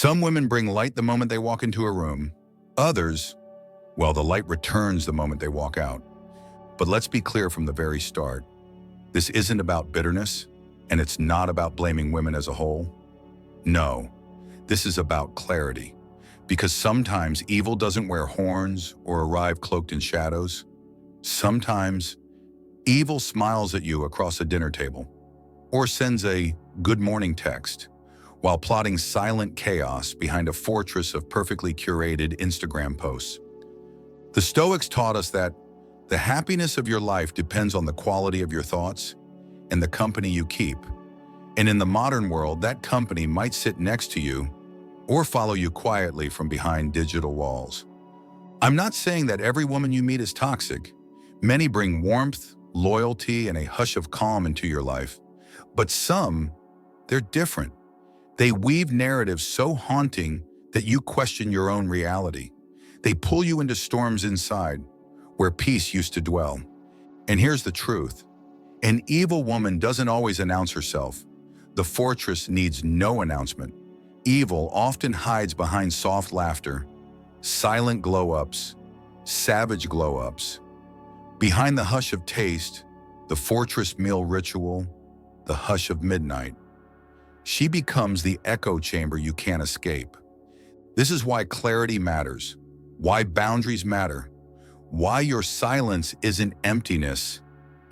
Some women bring light the moment they walk into a room. Others, well, the light returns the moment they walk out. But let's be clear from the very start. This isn't about bitterness, and it's not about blaming women as a whole. No, this is about clarity. Because sometimes evil doesn't wear horns or arrive cloaked in shadows. Sometimes evil smiles at you across a dinner table or sends a good morning text while plotting silent chaos behind a fortress of perfectly curated Instagram posts. The Stoics taught us that the happiness of your life depends on the quality of your thoughts and the company you keep. And in the modern world, that company might sit next to you or follow you quietly from behind digital walls. I'm not saying that every woman you meet is toxic. Many bring warmth, loyalty, and a hush of calm into your life. But some, they're different. They weave narratives so haunting that you question your own reality. They pull you into storms inside, where peace used to dwell. And here's the truth. An evil woman doesn't always announce herself. The fortress needs no announcement. Evil often hides behind soft laughter, silent glow-ups, savage glow-ups. Behind the hush of taste, the fortress meal ritual, the hush of midnight. She becomes the echo chamber you can't escape. This is why clarity matters, why boundaries matter, why your silence isn't emptiness,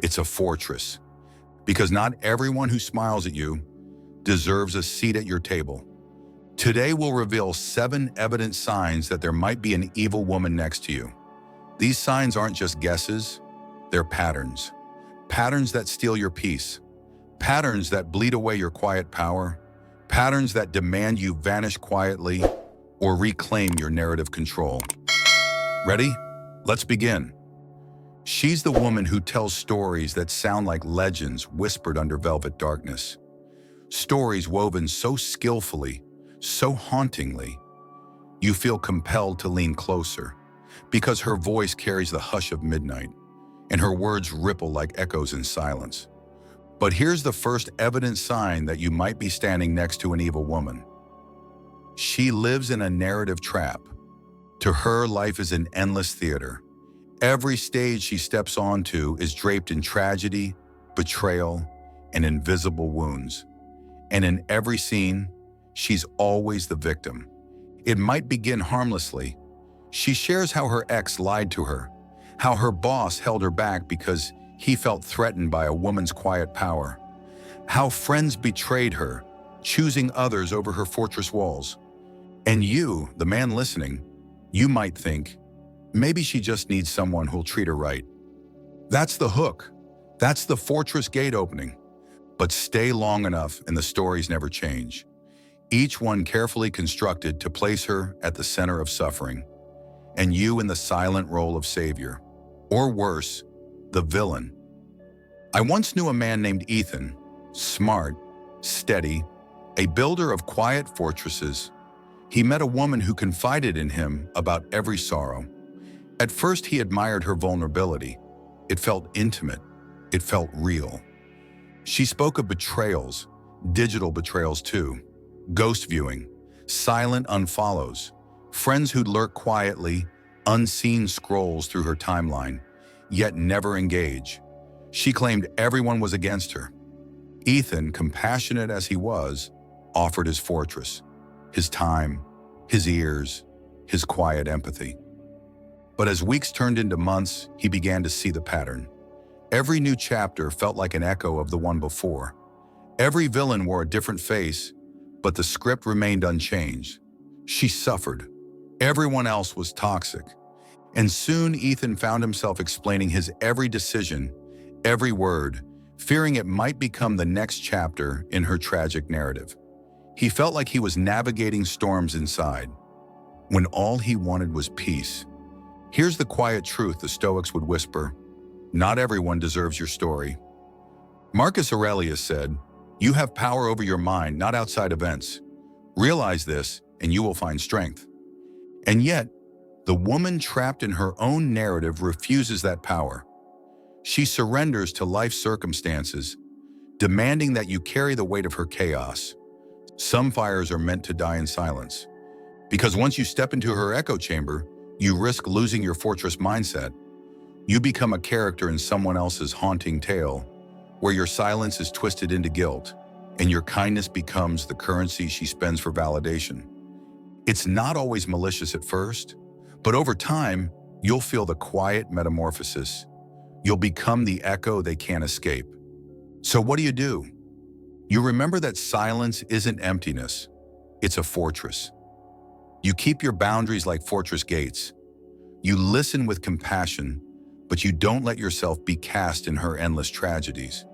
it's a fortress. Because not everyone who smiles at you deserves a seat at your table. Today we'll reveal 7 evident signs that there might be an evil woman next to you. These signs aren't just guesses, they're patterns. Patterns that steal your peace. Patterns that bleed away your quiet power. Patterns that demand you vanish quietly or reclaim your narrative control. Ready? Let's begin. She's the woman who tells stories that sound like legends whispered under velvet darkness. Stories woven so skillfully, so hauntingly, you feel compelled to lean closer because her voice carries the hush of midnight and her words ripple like echoes in silence. But here's the first evident sign that you might be standing next to an evil woman. She lives in a narrative trap. To her, life is an endless theater. Every stage she steps onto is draped in tragedy, betrayal, and invisible wounds. And in every scene, she's always the victim. It might begin harmlessly. She shares how her ex lied to her, how her boss held her back because he felt threatened by a woman's quiet power, how friends betrayed her, choosing others over her fortress walls. And you, the man listening, you might think, maybe she just needs someone who'll treat her right. That's the hook. That's the fortress gate opening. But stay long enough and the stories never change. Each one carefully constructed to place her at the center of suffering, and you in the silent role of savior, or worse, the villain. I once knew a man named Ethan, smart, steady, a builder of quiet fortresses. He met a woman who confided in him about every sorrow. At first, he admired her vulnerability. It felt intimate. It felt real. She spoke of betrayals, digital betrayals too, ghost viewing, silent unfollows, friends who'd lurk quietly, unseen scrolls through her timeline, yet never engage. She claimed everyone was against her. Ethan, compassionate as he was, offered his fortress, his time, his ears, his quiet empathy. But as weeks turned into months, he began to see the pattern. Every new chapter felt like an echo of the one before. Every villain wore a different face, but the script remained unchanged. She suffered. Everyone else was toxic. And soon Ethan found himself explaining his every decision, every word, fearing it might become the next chapter in her tragic narrative. He felt like he was navigating storms inside, when all he wanted was peace. Here's the quiet truth the Stoics would whisper: not everyone deserves your story. Marcus Aurelius said, "You have power over your mind, not outside events. Realize this, and you will find strength." And yet, the woman trapped in her own narrative refuses that power. She surrenders to life's circumstances, demanding that you carry the weight of her chaos. Some fires are meant to die in silence. Because once you step into her echo chamber, you risk losing your fortress mindset. You become a character in someone else's haunting tale, where your silence is twisted into guilt, and your kindness becomes the currency she spends for validation. It's not always malicious at first, but over time, you'll feel the quiet metamorphosis. You'll become the echo they can't escape. So what do? You remember that silence isn't emptiness, it's a fortress. You keep your boundaries like fortress gates. You listen with compassion, but you don't let yourself be cast in her endless tragedies.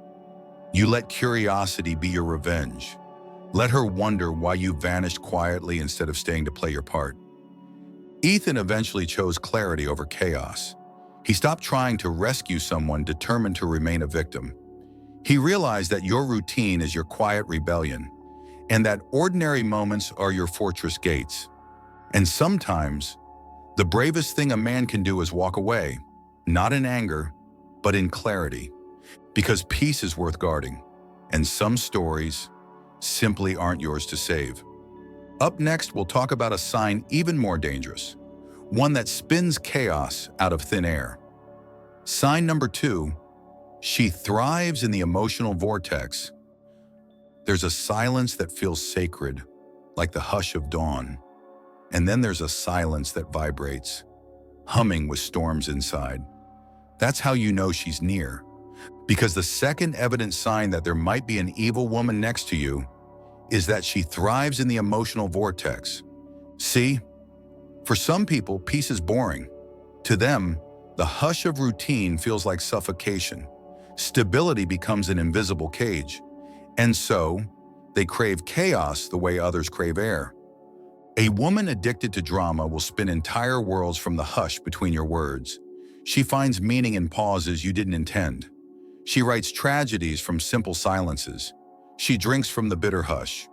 You let curiosity be your revenge. Let her wonder why you vanished quietly instead of staying to play your part. Ethan eventually chose clarity over chaos. He stopped trying to rescue someone determined to remain a victim. He realized that your routine is your quiet rebellion, and that ordinary moments are your fortress gates. And sometimes, the bravest thing a man can do is walk away, not in anger, but in clarity, because peace is worth guarding, and some stories simply aren't yours to save. Up next, we'll talk about a sign even more dangerous, one that spins chaos out of thin air. Sign number 2, she thrives in the emotional vortex. There's a silence that feels sacred, like the hush of dawn. And then there's a silence that vibrates, humming with storms inside. That's how you know she's near, because the second evident sign that there might be an evil woman next to you is that she thrives in the emotional vortex. See, for some people, peace is boring. To them, the hush of routine feels like suffocation. Stability becomes an invisible cage. And so, they crave chaos the way others crave air. A woman addicted to drama will spin entire worlds from the hush between your words. She finds meaning in pauses you didn't intend. She writes tragedies from simple silences. She drinks from the bitter hush,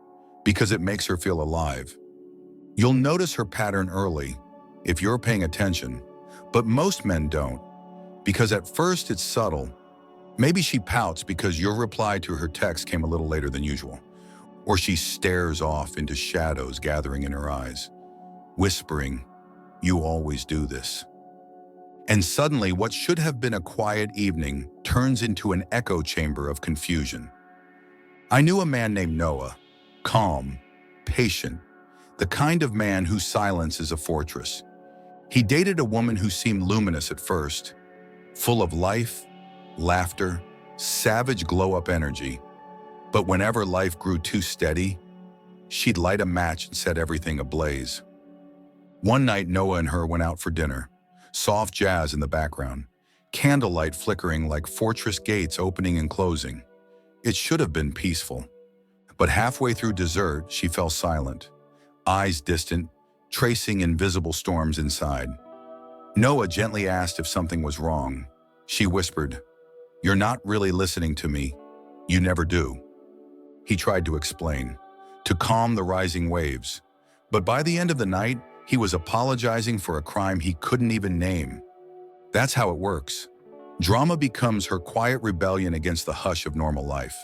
because it makes her feel alive. You'll notice her pattern early, if you're paying attention, but most men don't, because at first it's subtle. Maybe she pouts because your reply to her text came a little later than usual. Or she stares off into shadows gathering in her eyes, whispering, "You always do this." And suddenly, what should have been a quiet evening turns into an echo chamber of confusion. I knew a man named Noah, calm, patient, the kind of man whose silence is a fortress. He dated a woman who seemed luminous at first, full of life, laughter, savage glow-up energy. But whenever life grew too steady, she'd light a match and set everything ablaze. One night, Noah and her went out for dinner, soft jazz in the background, candlelight flickering like fortress gates opening and closing. It should have been peaceful. But halfway through dessert, she fell silent, eyes distant, tracing invisible storms inside. Noah gently asked if something was wrong. She whispered, "You're not really listening to me. You never do." He tried to explain, to calm the rising waves. But by the end of the night, he was apologizing for a crime he couldn't even name. That's how it works. Drama becomes her quiet rebellion against the hush of normal life.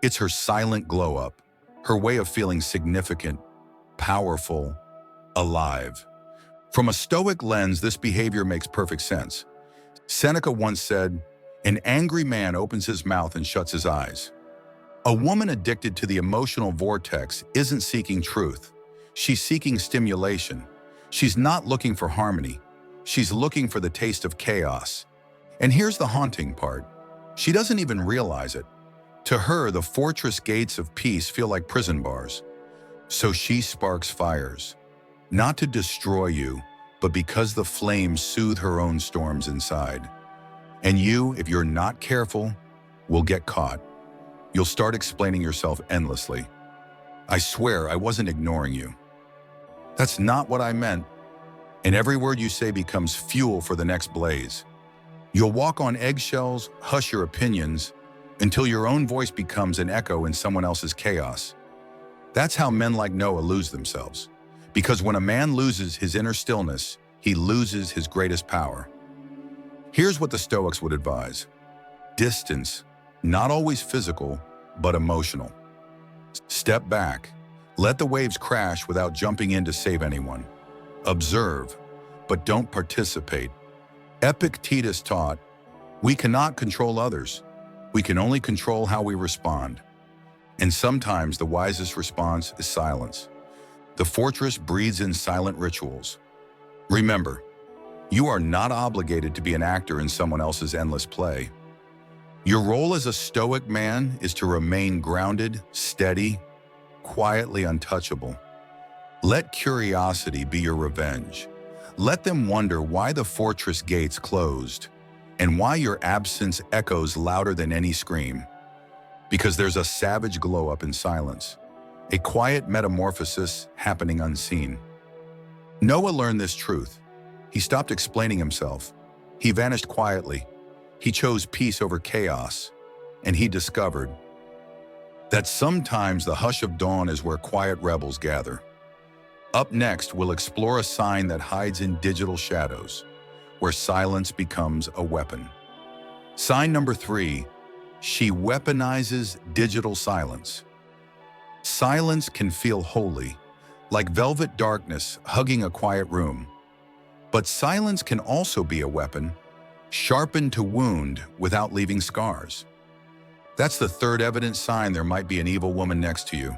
It's her silent glow-up, her way of feeling significant, powerful, alive. From a Stoic lens, this behavior makes perfect sense. Seneca once said, "An angry man opens his mouth and shuts his eyes." A woman addicted to the emotional vortex isn't seeking truth. She's seeking stimulation. She's not looking for harmony. She's looking for the taste of chaos. And here's the haunting part. She doesn't even realize it. To her, the fortress gates of peace feel like prison bars. So she sparks fires, not to destroy you, but because the flames soothe her own storms inside. And you, if you're not careful, will get caught. You'll start explaining yourself endlessly. "I swear I wasn't ignoring you. That's not what I meant." And every word you say becomes fuel for the next blaze. You'll walk on eggshells, hush your opinions, until your own voice becomes an echo in someone else's chaos. That's how men like Noah lose themselves. Because when a man loses his inner stillness, he loses his greatest power. Here's what the Stoics would advise. Distance, not always physical, but emotional. Step back. Let the waves crash without jumping in to save anyone. Observe, but don't participate. Epictetus taught, we cannot control others. We can only control how we respond. And sometimes the wisest response is silence. The fortress breathes in silent rituals. Remember, you are not obligated to be an actor in someone else's endless play. Your role as a Stoic man is to remain grounded, steady, quietly untouchable. Let curiosity be your revenge. Let them wonder why the fortress gates closed and why your absence echoes louder than any scream. Because there's a savage glow up in silence, a quiet metamorphosis happening unseen. Noah learned this truth. He stopped explaining himself. He vanished quietly. He chose peace over chaos, and he discovered that sometimes the hush of dawn is where quiet rebels gather. Up next, we'll explore a sign that hides in digital shadows, where silence becomes a weapon. Sign number 3, she weaponizes digital silence. Silence can feel holy, like velvet darkness hugging a quiet room. But silence can also be a weapon, sharpened to wound without leaving scars. That's the third evident sign there might be an evil woman next to you.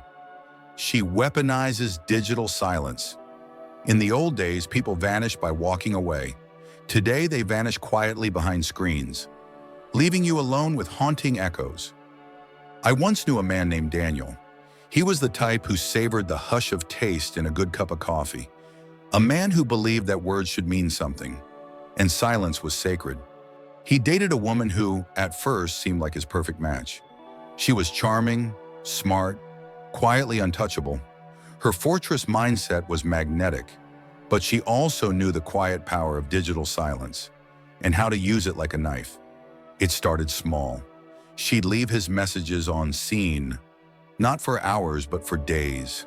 She weaponizes digital silence. In the old days, people vanished by walking away. Today, they vanish quietly behind screens, leaving you alone with haunting echoes. I once knew a man named Daniel. He was the type who savored the hush of taste in a good cup of coffee. A man who believed that words should mean something, and silence was sacred. He dated a woman who, at first, seemed like his perfect match. She was charming, smart, quietly untouchable. Her fortress mindset was magnetic, but she also knew the quiet power of digital silence and how to use it like a knife. It started small. She'd leave his messages on scene, not for hours, but for days.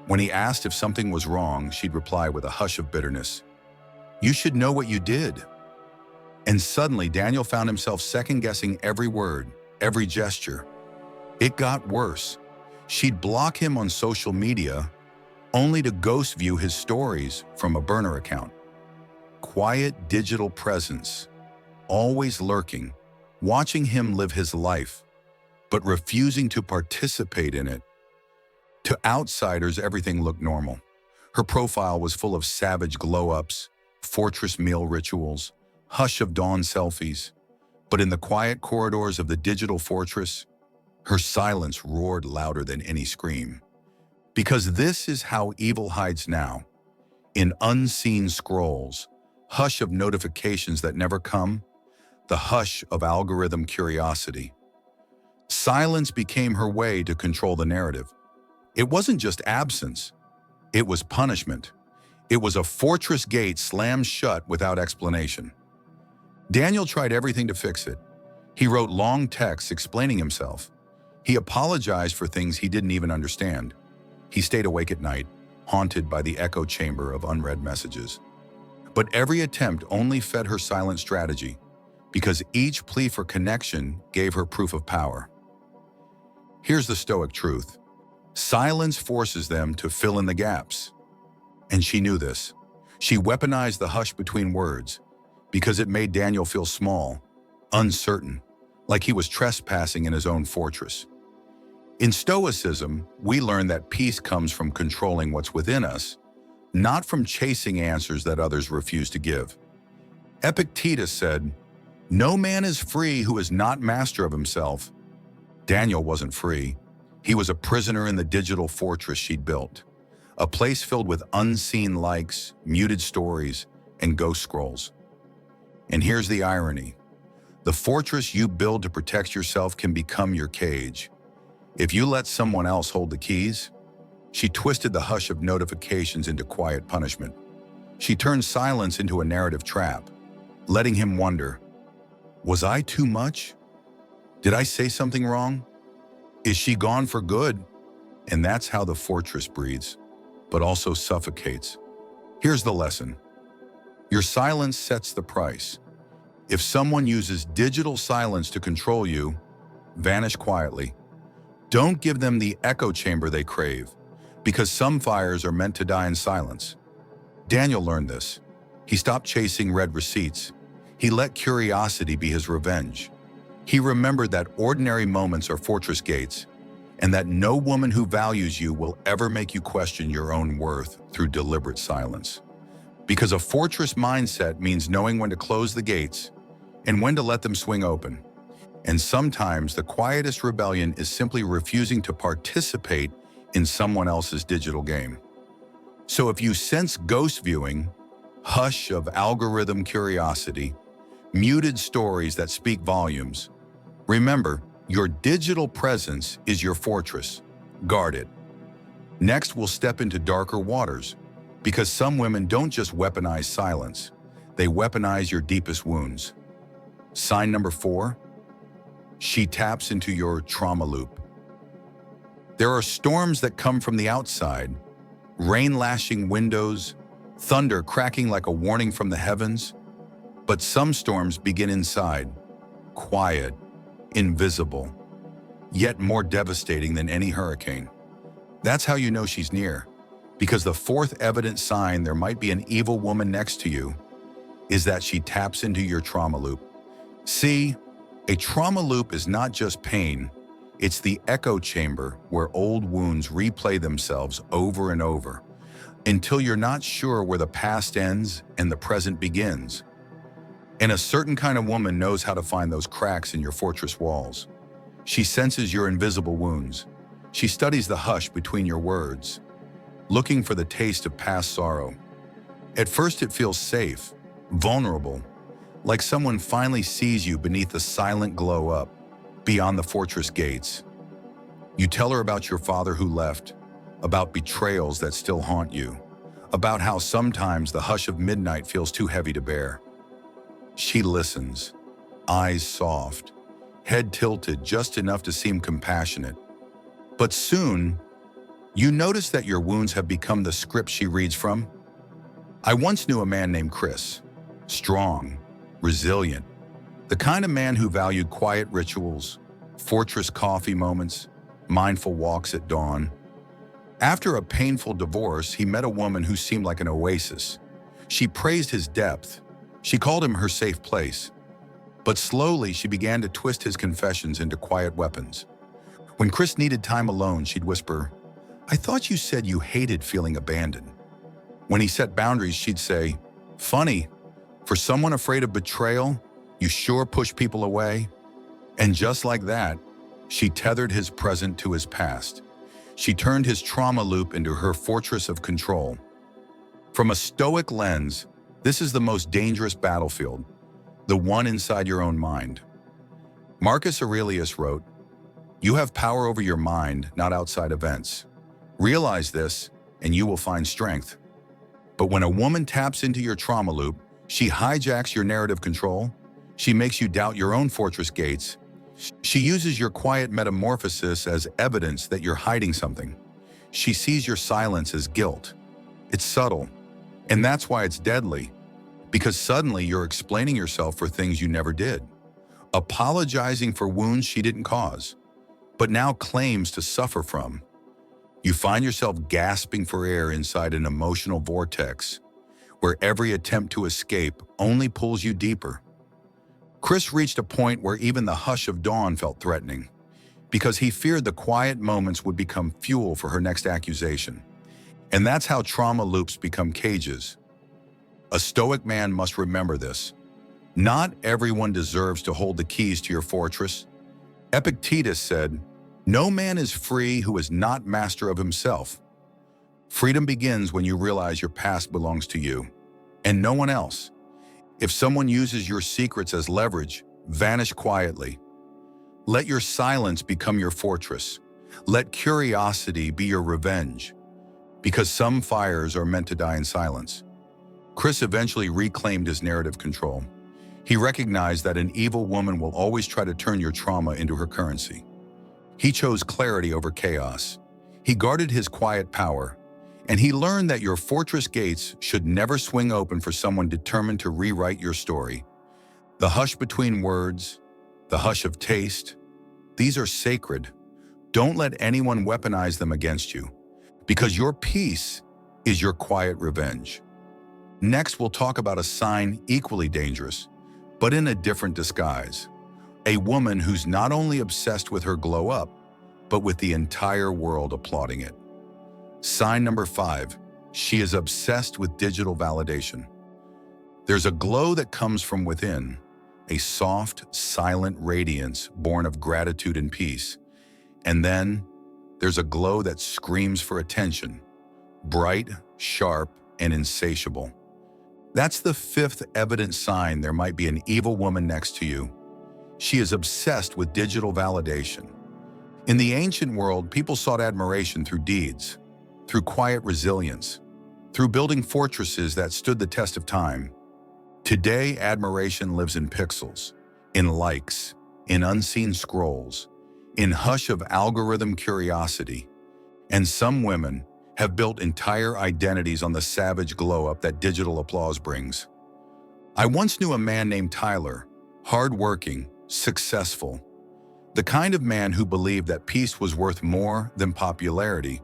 When he asked if something was wrong, she'd reply with a hush of bitterness, "You should know what you did." And suddenly, Daniel found himself second-guessing every word, every gesture. It got worse. She'd block him on social media, only to ghost view his stories from a burner account. Quiet digital presence, always lurking, watching him live his life, but refusing to participate in it. To outsiders, everything looked normal. Her profile was full of savage glow-ups, fortress meal rituals, hush of dawn selfies. But in the quiet corridors of the digital fortress, her silence roared louder than any scream. Because this is how evil hides now, in unseen scrolls, hush of notifications that never come, the hush of algorithm curiosity. Silence became her way to control the narrative. It wasn't just absence, it was punishment. It was a fortress gate slammed shut without explanation. Daniel tried everything to fix it. He wrote long texts explaining himself. He apologized for things he didn't even understand. He stayed awake at night, haunted by the echo chamber of unread messages. But every attempt only fed her silent strategy, because each plea for connection gave her proof of power. Here's the Stoic truth. Silence forces them to fill in the gaps. And she knew this. She weaponized the hush between words because it made Daniel feel small, uncertain, like he was trespassing in his own fortress. In Stoicism, we learn that peace comes from controlling what's within us, not from chasing answers that others refuse to give. Epictetus said, "No man is free who is not master of himself." Daniel wasn't free. He was a prisoner in the digital fortress she'd built, a place filled with unseen likes, muted stories, and ghost scrolls. And here's the irony. The fortress you build to protect yourself can become your cage. If you let someone else hold the keys, she twisted the hush of notifications into quiet punishment. She turned silence into a narrative trap, letting him wonder, was I too much? Did I say something wrong? Is she gone for good? And that's how the fortress breathes, but also suffocates. Here's the lesson. Your silence sets the price. If someone uses digital silence to control you, vanish quietly. Don't give them the echo chamber they crave. because some fires are meant to die in silence. Daniel learned this. He stopped chasing red receipts. He let curiosity be his revenge. He remembered that ordinary moments are fortress gates, and that no woman who values you will ever make you question your own worth through deliberate silence. Because a fortress mindset means knowing when to close the gates and when to let them swing open. And sometimes the quietest rebellion is simply refusing to participate in someone else's digital game. So if you sense ghost viewing, hush of algorithm curiosity, muted stories that speak volumes, remember, your digital presence is your fortress. Guard it. Next, we'll step into darker waters, because some women don't just weaponize silence, they weaponize your deepest wounds. Sign number 4, she taps into your trauma loop. There are storms that come from the outside, rain lashing windows, thunder cracking like a warning from the heavens. But some storms begin inside, quiet, invisible, yet more devastating than any hurricane. That's how you know she's near, because the fourth evident sign there might be an evil woman next to you is that she taps into your trauma loop. See, a trauma loop is not just pain, it's the echo chamber where old wounds replay themselves over and over until you're not sure where the past ends and the present begins. And a certain kind of woman knows how to find those cracks in your fortress walls. She senses your invisible wounds. She studies the hush between your words, looking for the taste of past sorrow. At first it feels safe, vulnerable, like someone finally sees you beneath the silent glow up, beyond the fortress gates. You tell her about your father who left, about betrayals that still haunt you, about how sometimes the hush of midnight feels too heavy to bear. She listens, eyes soft, head tilted just enough to seem compassionate. But soon, you notice that your wounds have become the script she reads from. I once knew a man named Chris, strong, resilient, the kind of man who valued quiet rituals, fortress coffee moments, mindful walks at dawn. After a painful divorce, he met a woman who seemed like an oasis. She praised his depth. She called him her safe place. But slowly, she began to twist his confessions into quiet weapons. When Chris needed time alone, she'd whisper, "I thought you said you hated feeling abandoned." When he set boundaries, she'd say, "Funny, for someone afraid of betrayal, you sure push people away." And just like that, she tethered his present to his past. She turned his trauma loop into her fortress of control. From a Stoic lens, this is the most dangerous battlefield, the one inside your own mind. Marcus Aurelius wrote, "You have power over your mind, not outside events. Realize this, and you will find strength." But when a woman taps into your trauma loop, she hijacks your narrative control. She makes you doubt your own fortress gates. She uses your quiet metamorphosis as evidence that you're hiding something. She sees your silence as guilt. It's subtle, and that's why it's deadly, because suddenly you're explaining yourself for things you never did, apologizing for wounds she didn't cause, but now claims to suffer from. You find yourself gasping for air inside an emotional vortex, where every attempt to escape only pulls you deeper. Chris reached a point where even the hush of dawn felt threatening, because he feared the quiet moments would become fuel for her next accusation. And that's how trauma loops become cages. A Stoic man must remember this. Not everyone deserves to hold the keys to your fortress. Epictetus said, "No man is free who is not master of himself." Freedom begins when you realize your past belongs to you, and no one else. If someone uses your secrets as leverage, vanish quietly. Let your silence become your fortress. Let curiosity be your revenge, because some fires are meant to die in silence. Chris eventually reclaimed his narrative control. He recognized that an evil woman will always try to turn your trauma into her currency. He chose clarity over chaos. He guarded his quiet power, and he learned that your fortress gates should never swing open for someone determined to rewrite your story. The hush between words, the hush of taste, these are sacred. Don't let anyone weaponize them against you, because your peace is your quiet revenge. Next, we'll talk about a sign equally dangerous, but in a different disguise. A woman who's not only obsessed with her glow up, but with the entire world applauding it. Sign number 5, she is obsessed with digital validation. There's a glow that comes from within, a soft, silent radiance born of gratitude and peace. And then there's a glow that screams for attention, bright, sharp, and insatiable. That's the 5th evident sign there might be an evil woman next to you. She is obsessed with digital validation. In the ancient world, people sought admiration through deeds, through quiet resilience, through building fortresses that stood the test of time. Today, admiration lives in pixels, in likes, in unseen scrolls, in hush of algorithm curiosity. And some women have built entire identities on the savage glow-up that digital applause brings. I once knew a man named Tyler, hard-working, successful, the kind of man who believed that peace was worth more than popularity.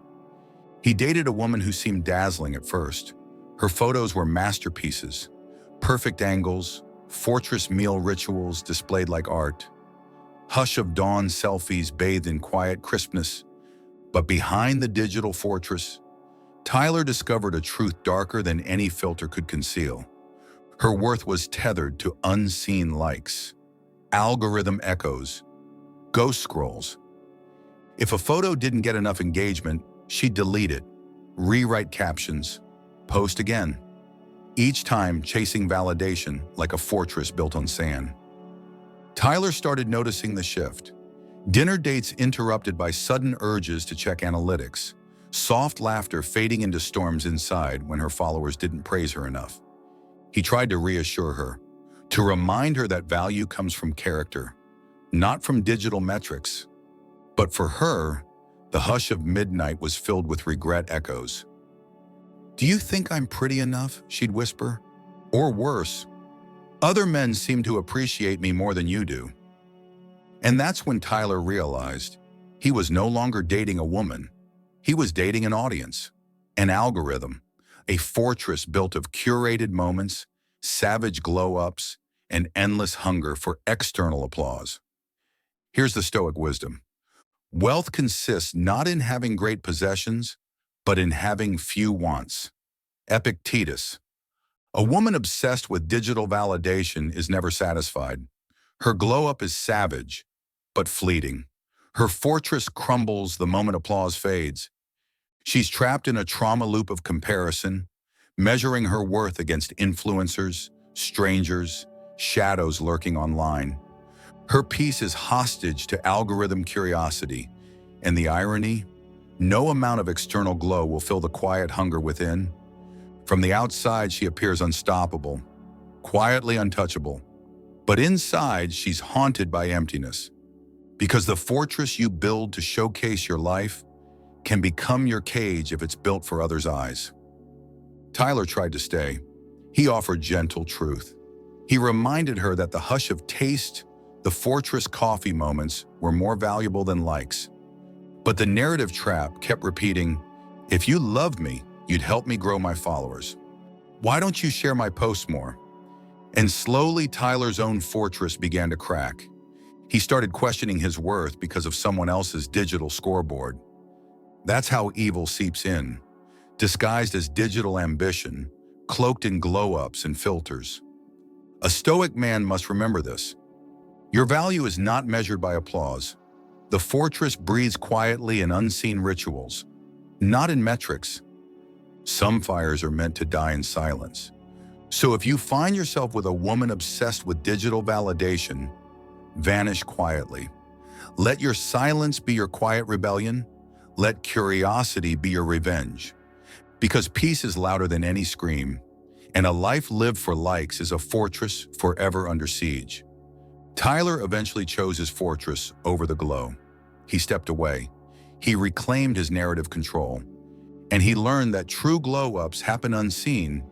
He dated a woman who seemed dazzling at first. Her photos were masterpieces, perfect angles, fortress meal rituals displayed like art, hush of dawn selfies bathed in quiet crispness. But behind the digital fortress, Tyler discovered a truth darker than any filter could conceal. Her worth was tethered to unseen likes, algorithm echoes, ghost scrolls. If a photo didn't get enough engagement, she'd delete it, rewrite captions, post again, each time chasing validation like a fortress built on sand. Tyler started noticing the shift. Dinner dates interrupted by sudden urges to check analytics, soft laughter fading into storms inside when her followers didn't praise her enough. He tried to reassure her, to remind her that value comes from character, not from digital metrics. But for her, the hush of midnight was filled with regret echoes. "Do you think I'm pretty enough?" she'd whisper. Or worse, "Other men seem to appreciate me more than you do." And that's when Tyler realized he was no longer dating a woman. He was dating an audience, an algorithm, a fortress built of curated moments, savage glow-ups, and endless hunger for external applause. Here's the Stoic wisdom. Wealth consists not in having great possessions, but in having few wants. Epictetus. A woman obsessed with digital validation is never satisfied. Her glow-up is savage, but fleeting. Her fortress crumbles the moment applause fades. She's trapped in a trauma loop of comparison, measuring her worth against influencers, strangers, shadows lurking online. Her peace is hostage to algorithm curiosity, and the irony? No amount of external glow will fill the quiet hunger within. From the outside, she appears unstoppable, quietly untouchable. But inside, she's haunted by emptiness. Because the fortress you build to showcase your life can become your cage if it's built for others' eyes. Tyler tried to stay. He offered gentle truth. He reminded her that the hush of taste, the fortress coffee moments, were more valuable than likes. But the narrative trap kept repeating, "If you loved me, you'd help me grow my followers. Why don't you share my posts more?" And slowly, Tyler's own fortress began to crack. He started questioning his worth because of someone else's digital scoreboard. That's how evil seeps in, disguised as digital ambition, cloaked in glow-ups and filters. A Stoic man must remember this. Your value is not measured by applause. The fortress breathes quietly in unseen rituals, not in metrics. Some fires are meant to die in silence. So if you find yourself with a woman obsessed with digital validation, vanish quietly. Let your silence be your quiet rebellion. Let curiosity be your revenge. Because peace is louder than any scream, and a life lived for likes is a fortress forever under siege. Tyler eventually chose his fortress over the glow. He stepped away. He reclaimed his narrative control. And he learned that true glow-ups happen unseen,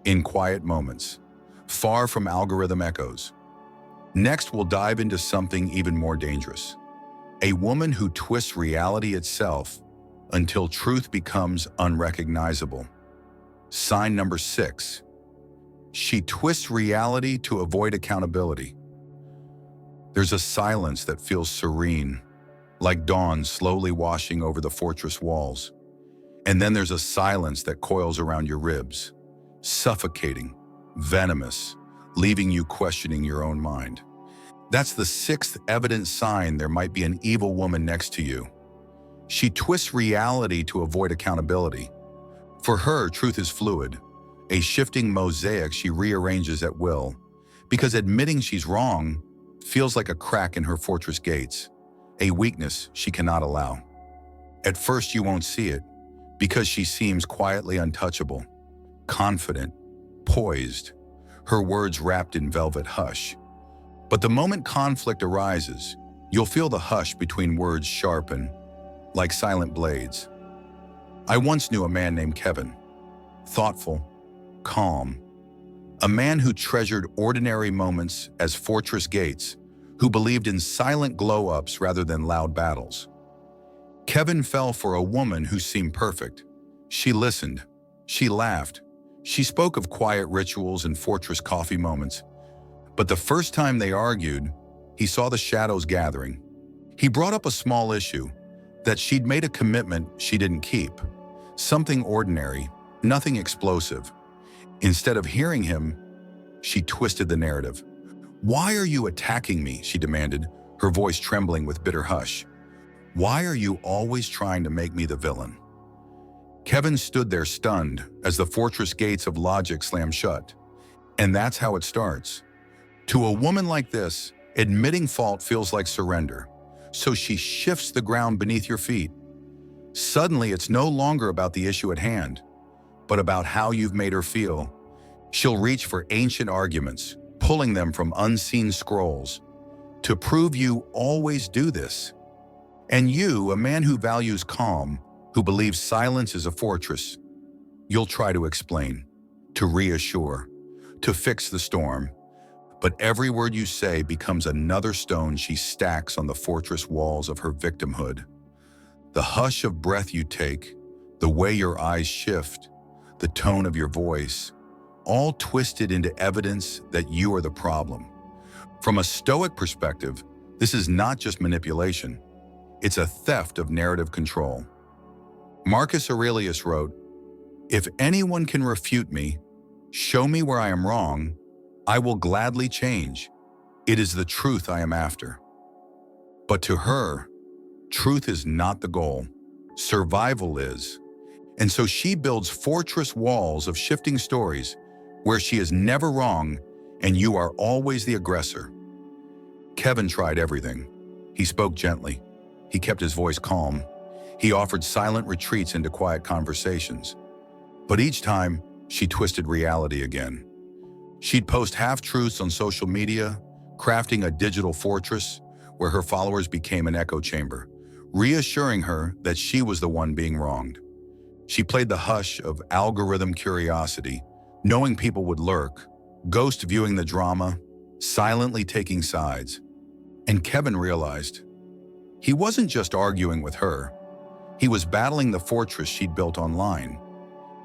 in quiet moments, far from algorithm echoes. Next, we'll dive into something even more dangerous. A woman who twists reality itself, until truth becomes unrecognizable. Sign number 6. She twists reality to avoid accountability. There's a silence that feels serene, like dawn slowly washing over the fortress walls. And then there's a silence that coils around your ribs, suffocating, venomous, leaving you questioning your own mind. That's the 6th evident sign there might be an evil woman next to you. She twists reality to avoid accountability. For her, truth is fluid, a shifting mosaic she rearranges at will, because admitting she's wrong feels like a crack in her fortress gates, a weakness she cannot allow. At first you won't see it, because she seems quietly untouchable, confident, poised, her words wrapped in velvet hush. But the moment conflict arises, you'll feel the hush between words sharpen, like silent blades. I once knew a man named Kevin, thoughtful, calm, a man who treasured ordinary moments as fortress gates, who believed in silent glow-ups rather than loud battles. Kevin fell for a woman who seemed perfect. She listened, she laughed, she spoke of quiet rituals and fortress coffee moments. But the first time they argued, he saw the shadows gathering. He brought up a small issue, that she'd made a commitment she didn't keep. Something ordinary, nothing explosive. Instead of hearing him, she twisted the narrative. "Why are you attacking me?" she demanded, her voice trembling with bitter hush. "Why are you always trying to make me the villain?" Kevin stood there stunned as the fortress gates of logic slammed shut. And that's how it starts. To a woman like this, admitting fault feels like surrender. So she shifts the ground beneath your feet. Suddenly, it's no longer about the issue at hand, but about how you've made her feel. She'll reach for ancient arguments, pulling them from unseen scrolls, to prove you always do this. And you, a man who values calm, who believes silence is a fortress, you'll try to explain, to reassure, to fix the storm. But every word you say becomes another stone she stacks on the fortress walls of her victimhood. The hush of breath you take, the way your eyes shift, the tone of your voice, all twisted into evidence that you are the problem. From a Stoic perspective, this is not just manipulation. It's a theft of narrative control. Marcus Aurelius wrote, "If anyone can refute me, show me where I am wrong, I will gladly change. It is the truth I am after." But to her, truth is not the goal. Survival is. And so she builds fortress walls of shifting stories where she is never wrong and you are always the aggressor. Kevin tried everything. He spoke gently. He kept his voice calm. He offered silent retreats into quiet conversations. But each time, she twisted reality again. She'd post half-truths on social media, crafting a digital fortress where her followers became an echo chamber, reassuring her that she was the one being wronged. She played the hush of algorithm curiosity, knowing people would lurk, ghost viewing the drama, silently taking sides. And Kevin realized he wasn't just arguing with her. He was battling the fortress she'd built online.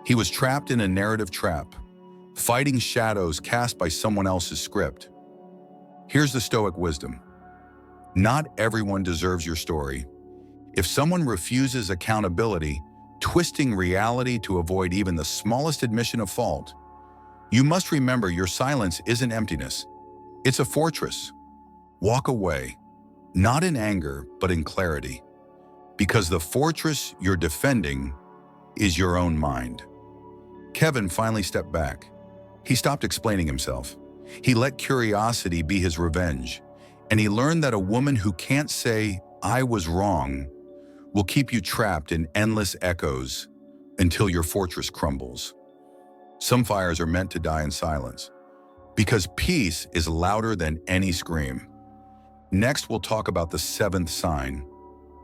He was trapped in a narrative trap, fighting shadows cast by someone else's script. Here's the Stoic wisdom. Not everyone deserves your story. If someone refuses accountability, twisting reality to avoid even the smallest admission of fault, you must remember your silence isn't emptiness. It's a fortress. Walk away, not in anger, but in clarity. Because the fortress you're defending is your own mind. Kevin finally stepped back. He stopped explaining himself. He let curiosity be his revenge. And he learned that a woman who can't say, "I was wrong," will keep you trapped in endless echoes until your fortress crumbles. Some fires are meant to die in silence, because peace is louder than any scream. Next, we'll talk about the 7th sign,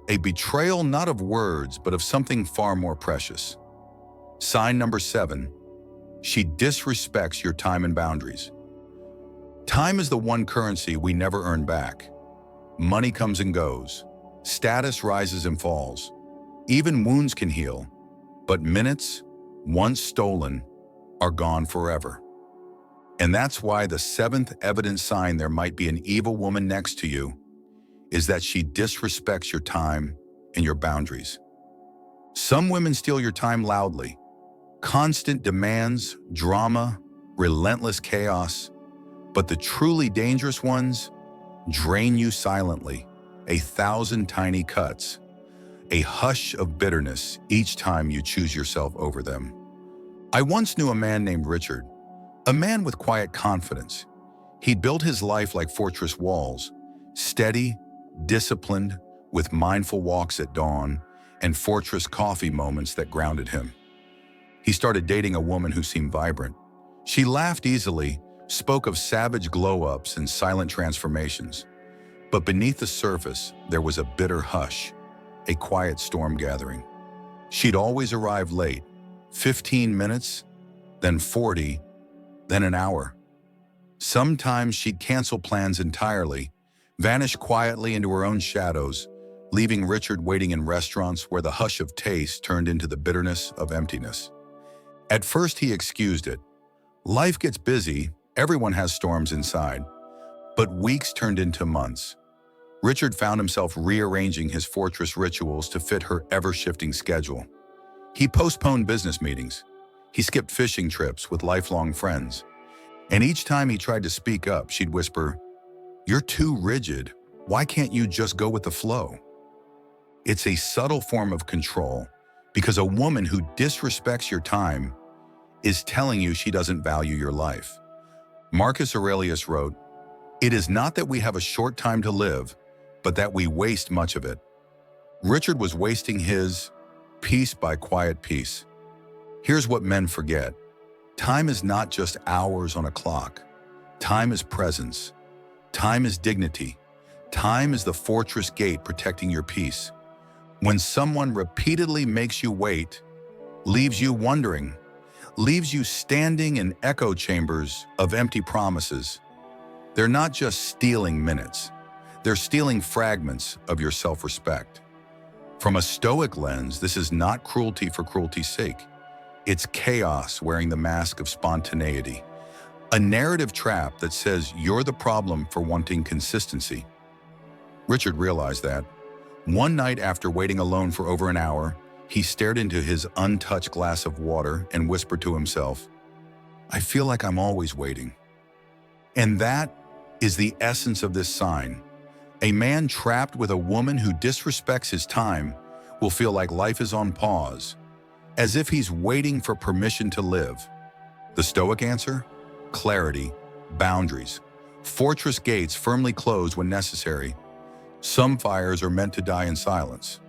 a betrayal not of words, but of something far more precious. Sign number 7, she disrespects your time and boundaries. Time is the one currency we never earn back. Money comes and goes. Status rises and falls. Even wounds can heal, but minutes, once stolen, are gone forever. And that's why the seventh evident sign there might be an evil woman next to you is that she disrespects your time and your boundaries. Some women steal your time loudly. Constant demands, drama, relentless chaos. But the truly dangerous ones drain you silently, 1,000 tiny cuts, a hush of bitterness each time you choose yourself over them. I once knew a man named Richard, a man with quiet confidence. He'd built his life like fortress walls, steady, disciplined, with mindful walks at dawn and fortress coffee moments that grounded him. He started dating a woman who seemed vibrant. She laughed easily, spoke of savage glow-ups and silent transformations. But beneath the surface, there was a bitter hush, a quiet storm gathering. She'd always arrive late, 15 minutes, then 40, then an hour. Sometimes she'd cancel plans entirely, vanish quietly into her own shadows, leaving Richard waiting in restaurants where the hush of taste turned into the bitterness of emptiness. At first he excused it. Life gets busy, everyone has storms inside. But weeks turned into months. Richard found himself rearranging his fortress rituals to fit her ever-shifting schedule. He postponed business meetings. He skipped fishing trips with lifelong friends. And each time he tried to speak up, she'd whisper, "You're too rigid. Why can't you just go with the flow?" It's a subtle form of control, because a woman who disrespects your time is telling you she doesn't value your life. Marcus Aurelius wrote, "It is not that we have a short time to live, but that we waste much of it." Richard was wasting his piece by quiet piece. Here's what men forget. Time is not just hours on a clock. Time is presence. Time is dignity. Time is the fortress gate protecting your peace. When someone repeatedly makes you wait, leaves you wondering, leaves you standing in echo chambers of empty promises, they're not just stealing minutes. They're stealing fragments of your self-respect. From a Stoic lens, this is not cruelty for cruelty's sake. It's chaos wearing the mask of spontaneity. A narrative trap that says you're the problem for wanting consistency. Richard realized that. One night after waiting alone for over an hour, he stared into his untouched glass of water and whispered to himself, "I feel like I'm always waiting." And that is the essence of this sign. A man trapped with a woman who disrespects his time will feel like life is on pause, as if he's waiting for permission to live. The Stoic answer? Clarity, boundaries, fortress gates firmly closed when necessary. Some fires are meant to die in silence.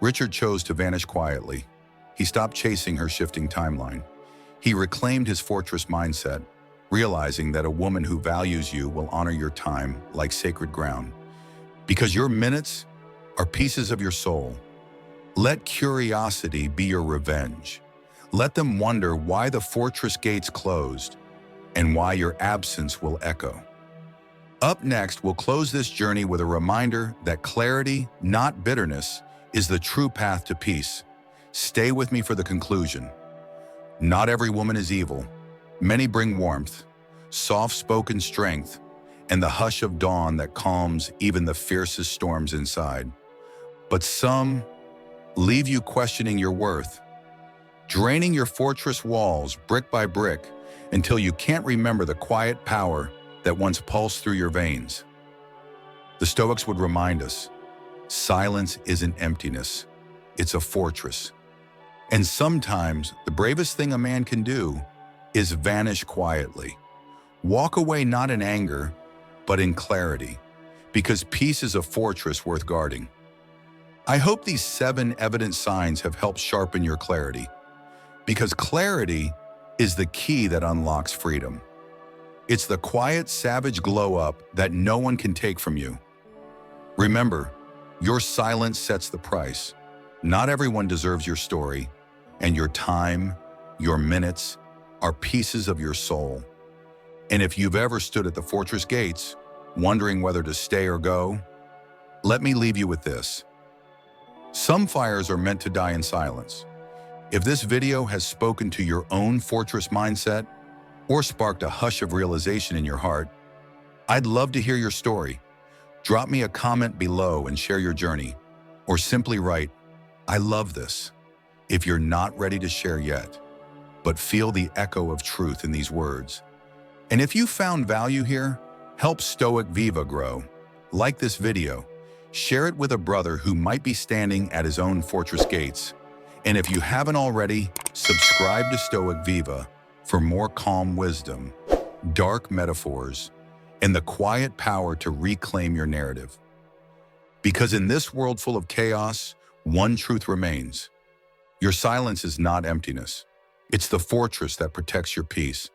Richard chose to vanish quietly. He stopped chasing her shifting timeline. He reclaimed his fortress mindset, realizing that a woman who values you will honor your time like sacred ground. Because your minutes are pieces of your soul. Let curiosity be your revenge. Let them wonder why the fortress gates closed and why your absence will echo. Up next, we'll close this journey with a reminder that clarity, not bitterness, is the true path to peace. Stay with me for the conclusion. Not every woman is evil. Many bring warmth, soft-spoken strength, and the hush of dawn that calms even the fiercest storms inside. But some leave you questioning your worth, draining your fortress walls brick by brick until you can't remember the quiet power that once pulsed through your veins. The Stoics would remind us, silence isn't emptiness, it's a fortress. And sometimes the bravest thing a man can do is vanish quietly. Walk away not in anger, but in clarity, because peace is a fortress worth guarding. I hope these 7 evident signs have helped sharpen your clarity, because clarity is the key that unlocks freedom. It's the quiet, savage glow-up that no one can take from you. Remember, your silence sets the price. Not everyone deserves your story, and your time, your minutes, are pieces of your soul. And if you've ever stood at the fortress gates, wondering whether to stay or go, let me leave you with this. Some fires are meant to die in silence. If this video has spoken to your own fortress mindset or sparked a hush of realization in your heart, I'd love to hear your story. Drop me a comment below and share your journey, or simply write, "I love this," if you're not ready to share yet, but feel the echo of truth in these words. And if you found value here, help Stoic Viva grow. Like this video, share it with a brother who might be standing at his own fortress gates. And if you haven't already, subscribe to Stoic Viva for more calm wisdom, dark metaphors, and the quiet power to reclaim your narrative. Because in this world full of chaos, one truth remains. Your silence is not emptiness. It's the fortress that protects your peace.